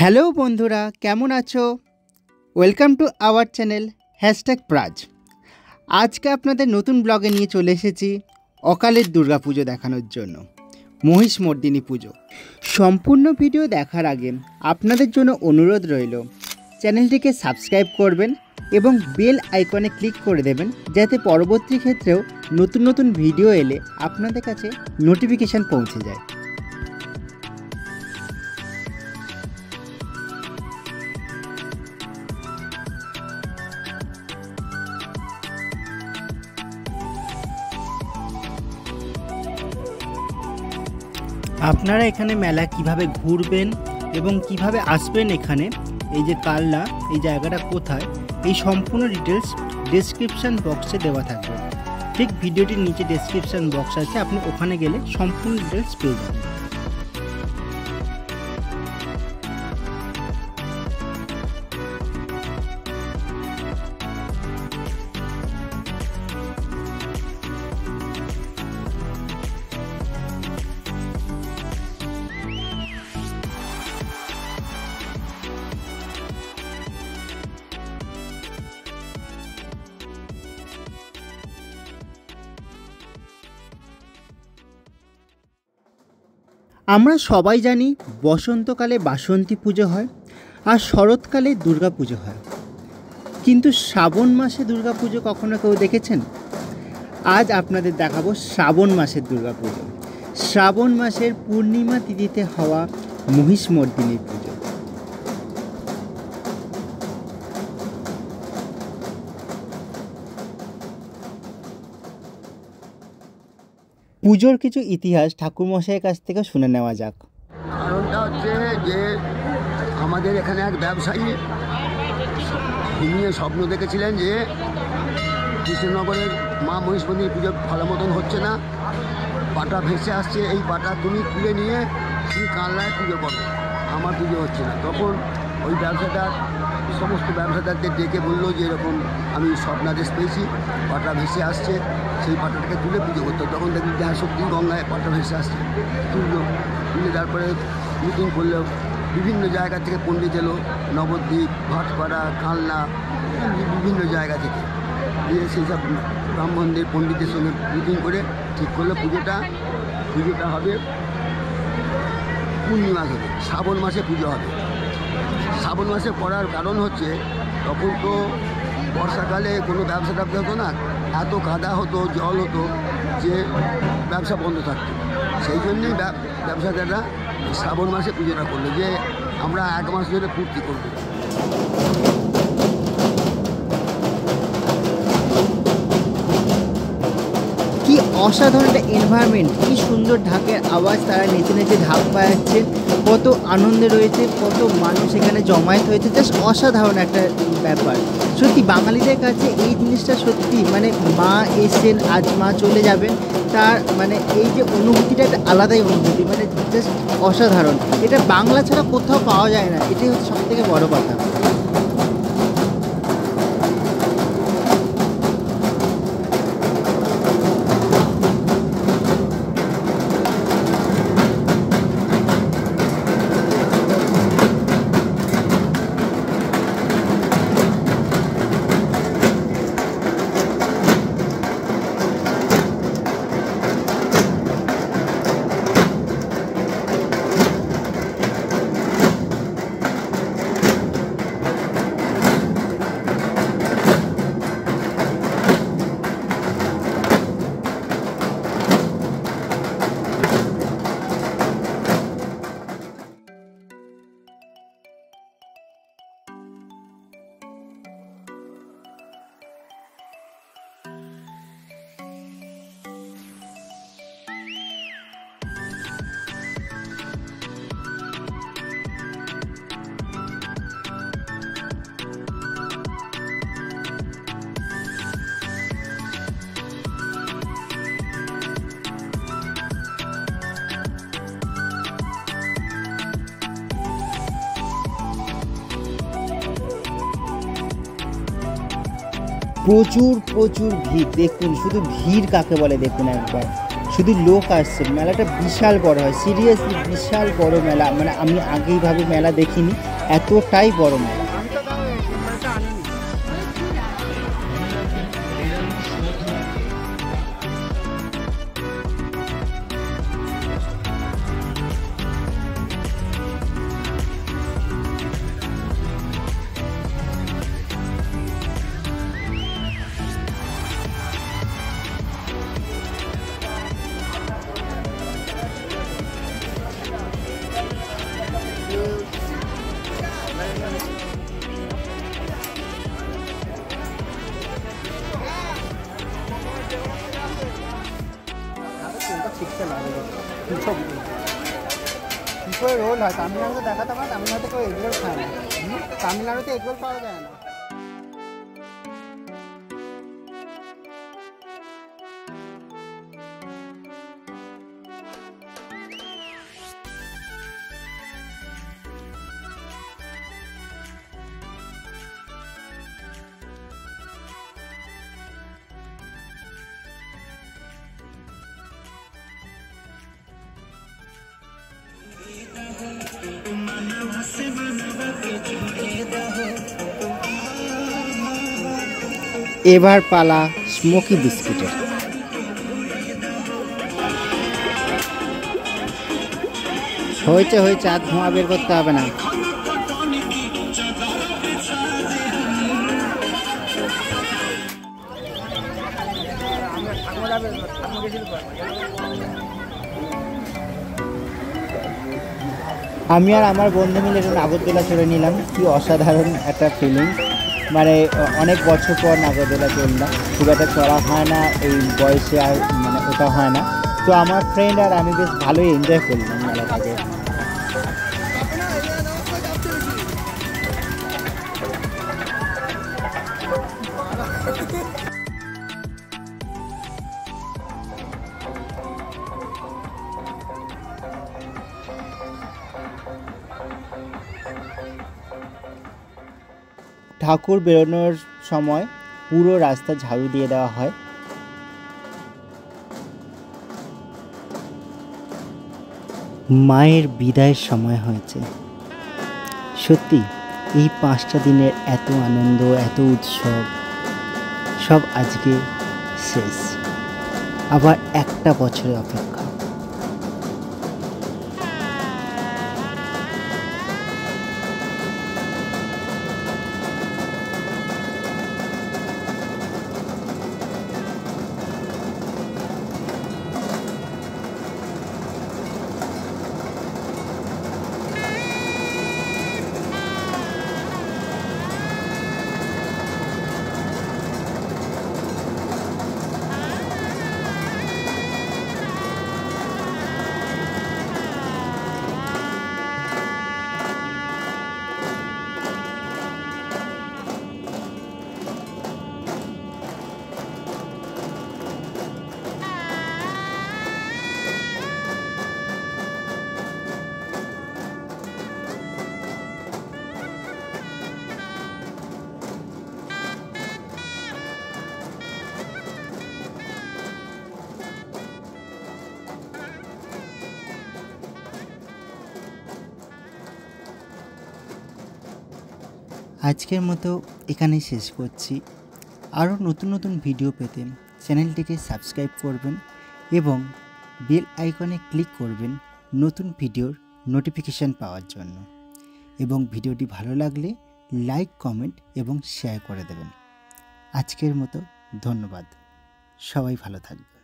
Hello বন্ধুরা, কেমন আছো? Welcome to our channel #Praj. আজকে আপনাদের নতুন ব্লগে নিয়ে চলে এসেছি অকালের দুর্গাপুজো দেখানোর জন্য, মহিষমর্দিনী পুজো। সম্পূর্ণ ভিডিও দেখার আগে আপনাদের জন্য অনুরোধ রইল চ্যানেলটিকে সাবস্ক্রাইব করবেন এবং বেল আইকনে ক্লিক করে দেবেন, যাতে পরবর্তী ক্ষেত্রেও নতুন নতুন ভিডিও এলে আপনাদের কাছে নোটিফিকেশান পৌঁছে যায়। আপনারা এখানে মেলা কিভাবে ঘুরবেন এবং কিভাবে আসবেন, এখানে এই যে কালনা, এই জায়গাটা কোথায়, এই সম্পূর্ণ ডিটেলস ডেসক্রিপশান বক্সে দেওয়া থাকবে। ঠিক ভিডিওটির নিচে ডেসক্রিপশান বক্স আছে, আপনি ওখানে গেলে সম্পূর্ণ ডিটেলস পেয়ে যাবেন। আমরা সবাই জানি বসন্তকালে বাসন্তী পুজো হয় আর শরৎকালে দুর্গা পুজো হয়, কিন্তু শ্রাবণ মাসে দুর্গা পুজো কখনো কেউ দেখেছেন? আজ আপনাদের দেখাবো শ্রাবণ মাসের দুর্গা পুজো, শ্রাবণ মাসের পূর্ণিমা তিথিতে হওয়া মহিষমর্দিনীর পুজো। পুজোর কিছু ইতিহাস ঠাকুরমশাইয়ের কাছ থেকে শুনে নেওয়া যাক। কারণটা হচ্ছে যে আমাদের এখানে এক ব্যবসায়ী নিয়ে স্বপ্ন দেখেছিলেন যে কৃষ্ণনগরের মা মহিষমর্দিনী পুজো ভালো মতন হচ্ছে না, পাটা ভেসে আসছে, এই পাটা তুমি তুলে নিয়ে তুমি কানলায় পুজো করো, আমার পুজো হচ্ছে না। তখন ওই ব্যবসাদার সমস্ত ব্যবসাদারদের ডেকে বললো যে এরকম আমি স্বপ্নাদেশ পেয়েছি, পাটা ভেসে আসছে, সেই পাটাটাকে তুলে পুজো করতো। তখন দেখি যে সত্যি গঙ্গায় পাটা ভেসে আসছে, তুলে তারপরে মিটিং করলো, বিভিন্ন জায়গা থেকে পণ্ডিত এলো, নবদ্বীপ, ভাটপাড়া, কালনা, বিভিন্ন জায়গা থেকে দিয়ে সেই সব ব্রাহ্মণদের পণ্ডিতের সঙ্গে মিটিং করে ঠিক করলো পুজোটা হবে পূর্ণিমা থেকে, শ্রাবণ মাসে পুজো হবে। শ্রাবণ মাসে করার কারণ হচ্ছে তখন তো বর্ষাকালে কোনো ব্যবসা হতো না, এত কাদা হতো, জল হতো যে ব্যবসা বন্ধ থাকতো। সেই জন্যেই ব্যবসাদাররা শ্রাবণ মাসে পুজোটা করলো, যে আমরা 1 মাস ধরে পূর্তি করব। কি অসাধারণ একটা এনভায়রনমেন্ট, কি সুন্দর ঢাকের আওয়াজ, তারা নেচে নেচে ঢাক বাজাচ্ছে, কত আনন্দে রয়েছে, কত মানুষ এখানে জমায়েত হয়েছে, জাস্ট অসাধারণ একটা ব্যাপার। সত্যি বাঙালিদের কাছে এই জিনিসটা সত্যি, মানে মা এসেছেন, আজ মা চলে যাবেন, তার মানে এই যে অনুভূতিটা একটা আলাদাই অনুভূতি, মানে জাস্ট অসাধারণ। এটা বাংলা ছাড়া কোথাও পাওয়া যায় না, এটাই হচ্ছে সবথেকে বড় কথা। প্রচুর ভিড়, দেখুন শুধু ভিড় কাকে বলে দেখুন একবার, শুধু লোক আসছে। মেলাটা বিশাল বড় হয়, সিরিয়াসলি বিশাল বড় মেলা, মানে আমি আগেইভাবে মেলা দেখিনি, এতটাই বড় মেলা। রোল হয় তামিলনাড়ুতে, দেখাতে পারে তামিলনাড়ুতে কেউ এগরোল খায় না, তামিলনাড়ুতে এগরোল পাওয়া যায় না। এবার পালা স্মোকি বিস্কিটের। হয়েছে হয়েছে, আর ধোঁয়া বের করতে হবে না। আমি আর আমার বন্ধু মিলে নাগরদোলা চড়ে নিলাম, কি অসাধারণ একটা ফিলিং। মানে অনেক বছর পর নাগরদোলা চড়লাম, খুব একটা চড়া হয় না এই বয়সে, আর মানে ওটা হয় না। তো আমার ফ্রেন্ড আর আমি বেশ ভালোই এনজয় করলাম মেলাটাকে। ঠাকুর বেরোনোর সময় পুরো রাস্তা ঝাড়ু দিয়ে দেওয়া হয়। মায়ের বিদায়ের সময় হয়েছে। সত্যি এই 5টা দিনের এত আনন্দ, এত উৎসব সব আজকে শেষ। আবার একটা বছরের অপেক্ষা। আজকের মতো এখানেই শেষ করছি। আরও নতুন নতুন ভিডিও পেতে চ্যানেলটিকে সাবস্ক্রাইব করবেন এবং বেল আইকনে ক্লিক করবেন নতুন ভিডিওর নোটিফিকেশান পাওয়ার জন্য। এবং ভিডিওটি ভালো লাগলে লাইক, কমেন্ট এবং শেয়ার করে দেবেন। আজকের মতো ধন্যবাদ। সবাই ভালো থাকবে।